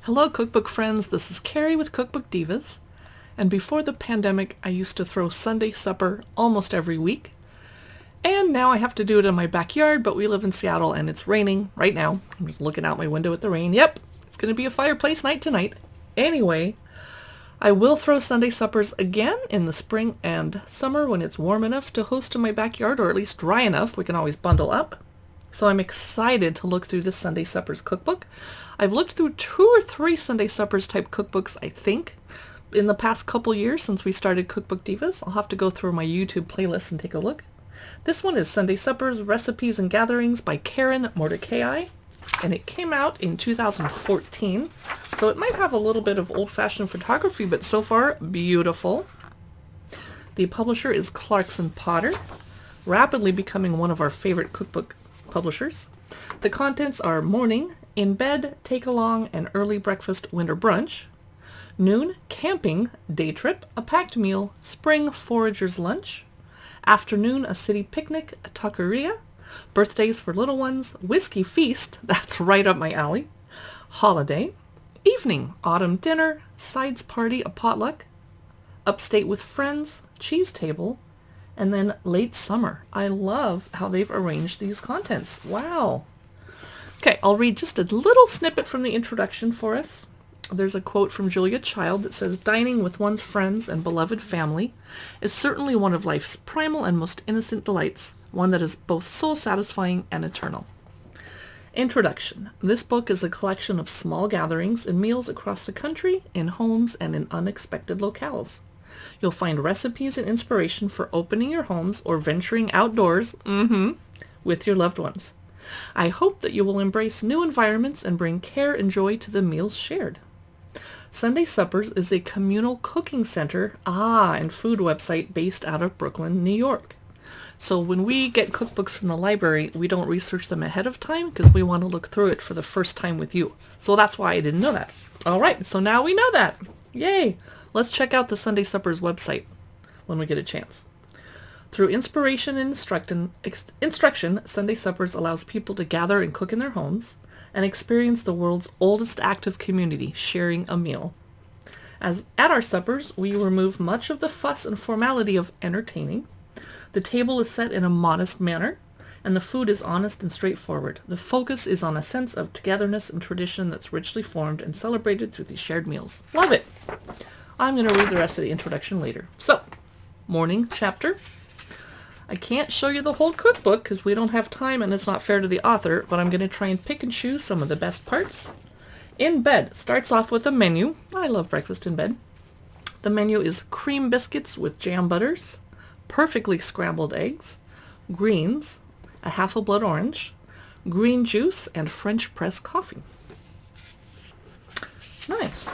Hello cookbook friends, this is Carrie with Cookbook Divas, and before the pandemic I used to throw Sunday supper almost every week, and now I have to do it in my backyard, but we live in Seattle and it's raining right now. I'm just looking out my window at the rain. Yep, it's going to be a fireplace night tonight. Anyway, I will throw Sunday suppers again in the spring and summer when it's warm enough to host in my backyard, or at least dry enough. We can always bundle up. So I'm excited to look through this Sunday Suppers cookbook. I've looked through 2 or 3 Sunday Suppers type cookbooks, I think, in the past couple years since we started Cookbook Divas. I'll have to go through my YouTube playlist and take a look. This one is Sunday Suppers, Recipes and Gatherings by Karen Mordechai, and it came out in 2014. So it might have a little bit of old-fashioned photography, but so far, beautiful. The publisher is Clarkson Potter, rapidly becoming one of our favorite cookbook publishers. The contents are morning, in bed, take along, and early breakfast, winter brunch. Noon, camping, day trip, a packed meal, spring forager's lunch. Afternoon, a city picnic, a taqueria. Birthdays for little ones, whiskey feast, that's right up my alley. Holiday. Evening, autumn dinner, sides party, a potluck. Upstate with friends, cheese table. And then late summer. I love how they've arranged these contents. Wow. Okay, I'll read just a little snippet from the introduction for us. There's a quote from Julia Child that says, "Dining with one's friends and beloved family is certainly one of life's primal and most innocent delights, one that is both soul-satisfying and eternal." Introduction. This book is a collection of small gatherings and meals across the country, in homes, and in unexpected locales. You'll find recipes and inspiration for opening your homes or venturing outdoors with your loved ones. I hope that you will embrace new environments and bring care and joy to the meals shared. Sunday Suppers is a communal cooking center and food website based out of Brooklyn, New York. So when we get cookbooks from the library, we don't research them ahead of time because we want to look through it for the first time with you. So that's why I didn't know that. All right, so now we know that. Yay! Let's check out the Sunday Suppers website when we get a chance. Through inspiration and instruction, Sunday Suppers allows people to gather and cook in their homes and experience the world's oldest active community, sharing a meal. As at our suppers, we remove much of the fuss and formality of entertaining. The table is set in a modest manner, and the food is honest and straightforward. The focus is on a sense of togetherness and tradition that's richly formed and celebrated through these shared meals. Love it! I'm going to read the rest of the introduction later. So, morning chapter. I can't show you the whole cookbook because we don't have time and it's not fair to the author, but I'm going to try and pick and choose some of the best parts. In bed starts off with a menu. I love breakfast in bed. The menu is cream biscuits with jam butters, perfectly scrambled eggs, greens, a half a blood orange, green juice, and French press coffee. Nice.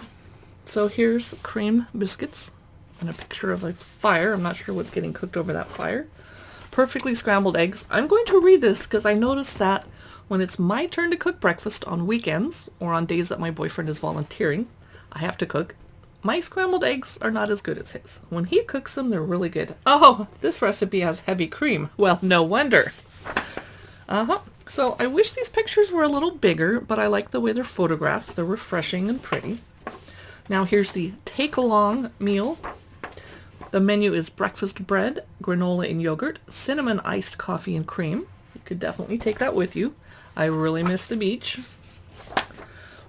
So here's cream biscuits and a picture of a fire. I'm not sure what's getting cooked over that fire. Perfectly scrambled eggs. I'm going to read this because I noticed that when it's my turn to cook breakfast on weekends or on days that my boyfriend is volunteering, I have to cook. My scrambled eggs are not as good as his. When he cooks them, they're really good. Oh, this recipe has heavy cream. Well, no wonder. So I wish these pictures were a little bigger, but I like the way they're photographed. They're refreshing and pretty. Now here's the take-along meal. The menu is breakfast bread, granola and yogurt, cinnamon iced coffee and cream. You could definitely take that with you. I really miss the beach.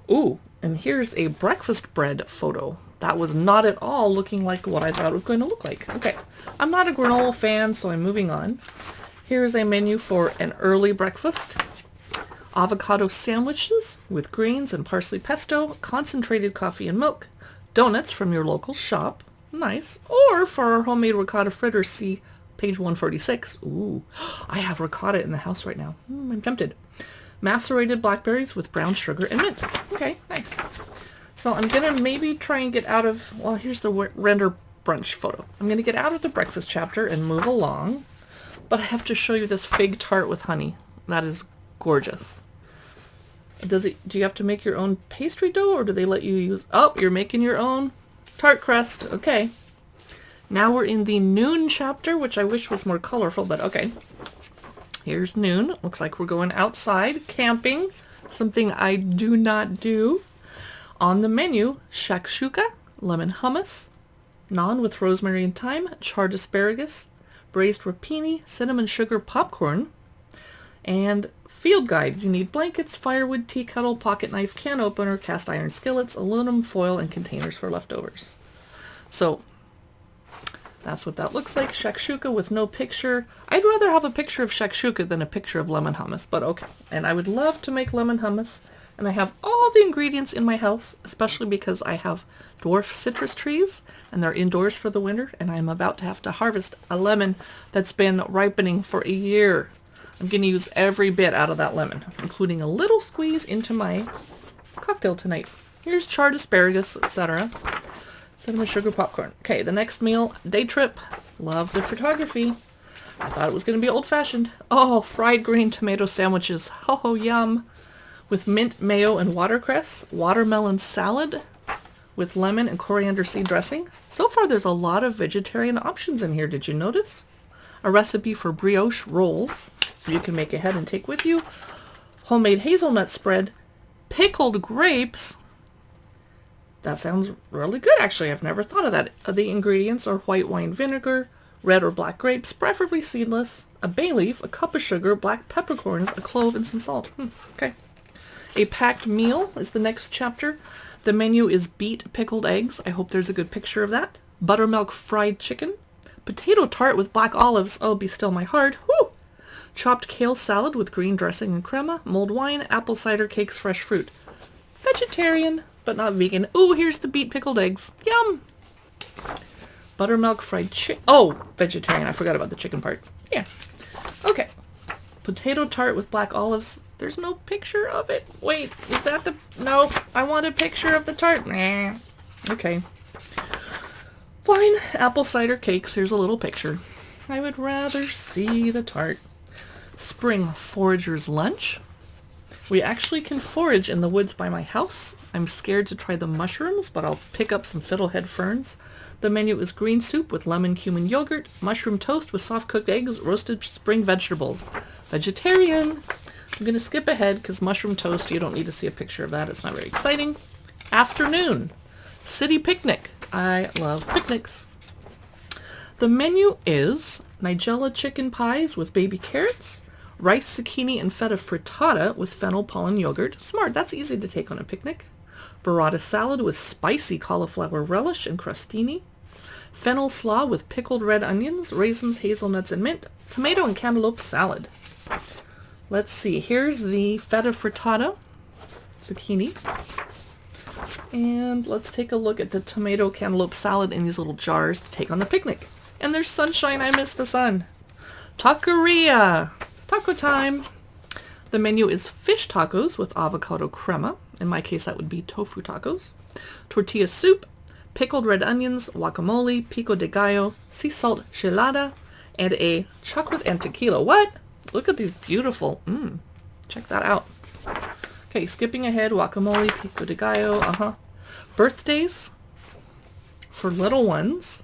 Ooh, and here's a breakfast bread photo. That was not at all looking like what I thought it was going to look like. Okay, I'm not a granola fan, so I'm moving on. Here's a menu for an early breakfast. Avocado sandwiches with greens and parsley pesto, concentrated coffee and milk, donuts from your local shop, nice, or for our homemade ricotta fritters, see page 146. Ooh, I have ricotta in the house right now. I'm tempted. Macerated blackberries with brown sugar and mint. Okay, nice. So I'm going to maybe try and get out of, well, here's the render brunch photo. I'm going to get out of the breakfast chapter and move along, but I have to show you this fig tart with honey. That is gorgeous. Do you have to make your own pastry dough, or do they let you use... Oh, you're making your own tart crust. Okay. Now we're in the noon chapter, which I wish was more colorful, but okay. Here's noon. Looks like we're going outside camping, something I do not do. On the menu, shakshuka, lemon hummus, naan with rosemary and thyme, charred asparagus, braised rapini, cinnamon sugar popcorn, and field guide. You need blankets, firewood, tea kettle, pocket knife, can opener, cast iron skillets, aluminum foil, and containers for leftovers. So that's what that looks like. Shakshuka with no picture. I'd rather have a picture of shakshuka than a picture of lemon hummus, but okay. And I would love to make lemon hummus. And I have all the ingredients in my house, especially because I have dwarf citrus trees and they're indoors for the winter. And I'm about to have to harvest a lemon that's been ripening for a year. I'm going to use every bit out of that lemon, including a little squeeze into my cocktail tonight. Here's charred asparagus, etc. Cinnamon sugar popcorn. Okay, the next meal, day trip. Love the photography. I thought it was going to be old-fashioned. Oh, fried green tomato sandwiches. Oh, yum. With mint, mayo, and watercress. Watermelon salad with lemon and coriander seed dressing. So far, there's a lot of vegetarian options in here. Did you notice? A recipe for brioche rolls you can make ahead and take with you. Homemade hazelnut spread. Pickled grapes. That sounds really good, actually. I've never thought of that. The ingredients are white wine vinegar, red or black grapes, preferably seedless, a bay leaf, a cup of sugar, black peppercorns, a clove, and some salt. Okay. A packed meal is the next chapter. The menu is beet pickled eggs. I hope there's a good picture of that. Buttermilk fried chicken. Potato tart with black olives. Oh, be still my heart. Whoo! Chopped kale salad with green dressing and crema. Mulled wine, apple cider cakes, fresh fruit. Vegetarian, but not vegan. Ooh, here's the beet pickled eggs. Yum! Buttermilk fried chicken. Oh, vegetarian. I forgot about the chicken part. Yeah. Okay. Potato tart with black olives. There's no picture of it. Wait, is that the... No, I want a picture of the tart. Nah. Okay. Fine. Apple cider cakes. Here's a little picture. I would rather see the tart. Spring forager's lunch. We actually can forage in the woods by my house. I'm scared to try the mushrooms, but I'll pick up some fiddlehead ferns. The menu is green soup with lemon cumin yogurt, mushroom toast with soft cooked eggs, roasted spring vegetables. Vegetarian. I'm going to skip ahead because mushroom toast, you don't need to see a picture of that. It's not very exciting. Afternoon. City picnic. I love picnics. The menu is Nigella chicken pies with baby carrots, rice, zucchini, and feta frittata with fennel pollen yogurt. Smart, that's easy to take on a picnic. Burrata salad with spicy cauliflower relish and crostini. Fennel slaw with pickled red onions, raisins, hazelnuts, and mint. Tomato and cantaloupe salad. Let's see, here's the feta frittata, zucchini. And let's take a look at the tomato cantaloupe salad in these little jars to take on the picnic. And there's sunshine, I miss the sun. Taqueria. Taco time. The menu is fish tacos with avocado crema. In my case, that would be tofu tacos. Tortilla soup, pickled red onions, guacamole, pico de gallo, sea salt gelada, and a chocolate and tequila. What? Look at these beautiful. Check that out. Okay, skipping ahead, guacamole, pico de gallo, Birthdays for little ones.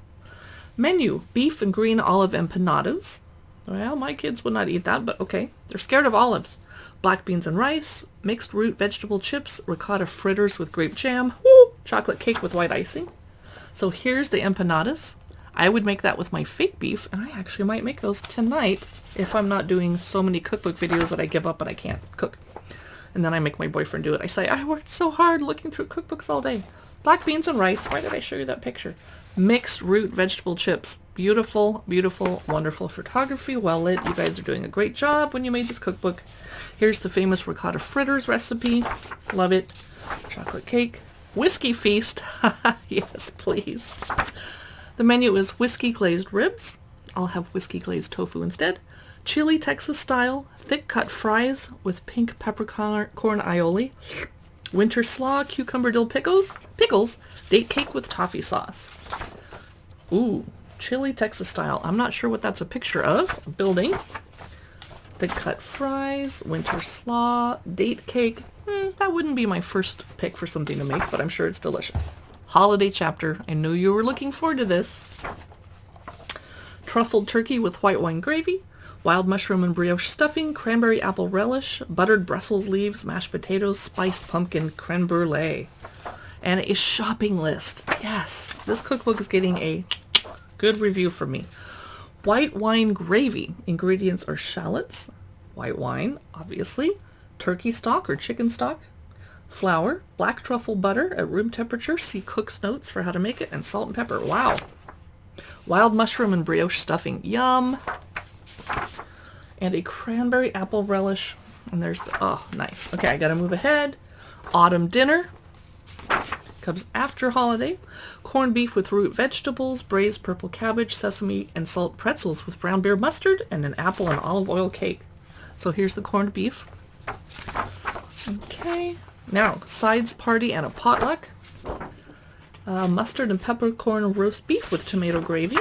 Menu, beef and green olive empanadas. Well, my kids would not eat that, but okay. They're scared of olives. Black beans and rice, mixed root vegetable chips, ricotta fritters with grape jam, chocolate cake with white icing. So here's the empanadas. I would make that with my fake beef, and I actually might make those tonight if I'm not doing so many cookbook videos that I give up and I can't cook. And then I make my boyfriend do it. I say, I worked so hard looking through cookbooks all day. Black beans and rice. Why did I show you that picture? Mixed root vegetable chips. Beautiful, beautiful, wonderful photography. Well lit. You guys are doing a great job when you made this cookbook. Here's the famous ricotta fritters recipe. Love it. Chocolate cake. Whiskey feast. Yes, please. The menu is whiskey glazed ribs. I'll have whiskey glazed tofu instead. Chili Texas style. Thick cut fries with pink peppercorn aioli. Winter slaw, cucumber dill pickles, date cake with toffee sauce. Ooh, chili Texas style. I'm not sure what that's a picture of. Building. Thick cut fries, winter slaw, date cake. That wouldn't be my first pick for something to make, but I'm sure it's delicious. Holiday chapter. I knew you were looking forward to this. Truffled turkey with white wine gravy. Wild mushroom and brioche stuffing, cranberry apple relish, buttered Brussels leaves, mashed potatoes, spiced pumpkin, creme brulee. and a shopping list. Yes, this cookbook is getting a good review from me. White wine gravy. Ingredients are shallots, white wine, obviously, turkey stock or chicken stock, flour, black truffle butter at room temperature. See cook's notes for how to make it, and salt and pepper. Wow. Wild mushroom and brioche stuffing. Yum. And a cranberry apple relish. And there's the, oh, nice. Okay, I gotta move ahead. Autumn dinner. Comes after holiday. Corned beef with root vegetables, braised purple cabbage, sesame, and salt pretzels with brown beer mustard, and an apple and olive oil cake. So here's the corned beef. Okay. Now, sides party and a potluck. Mustard and peppercorn roast beef with tomato gravy.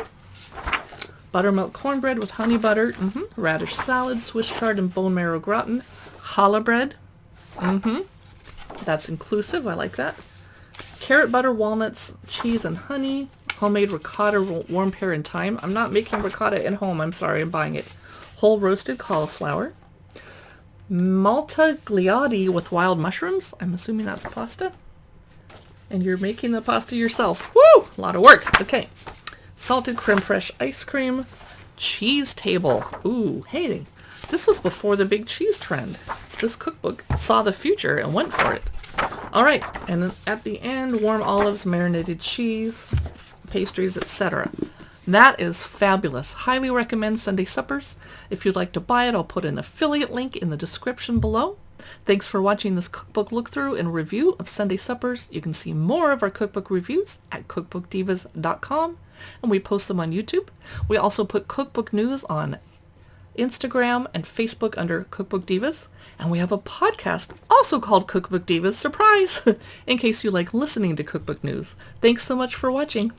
Buttermilk cornbread with honey butter. Radish salad, Swiss chard and bone marrow gratin. Challah bread. That's inclusive. I like that. Carrot butter, walnuts, cheese, and honey. Homemade ricotta, warm pear and thyme. I'm not making ricotta at home. I'm sorry. I'm buying it. Whole roasted cauliflower. Maltagliati with wild mushrooms. I'm assuming that's pasta. And you're making the pasta yourself. Woo! A lot of work. Okay. Salted creme fraiche ice cream. Cheese table. Ooh, hey. This was before the big cheese trend. This cookbook saw the future and went for it. All right. And then at the end, warm olives, marinated cheese, pastries, etc. That is fabulous. Highly recommend Sunday suppers. If you'd like to buy it, I'll put an affiliate link in the description below. Thanks for watching this cookbook look-through and review of Sunday suppers. You can see more of our cookbook reviews at cookbookdivas.com, and we post them on YouTube. We also put cookbook news on Instagram and Facebook under Cookbook Divas, and we have a podcast also called Cookbook Divas, surprise, in case you like listening to cookbook news. Thanks so much for watching.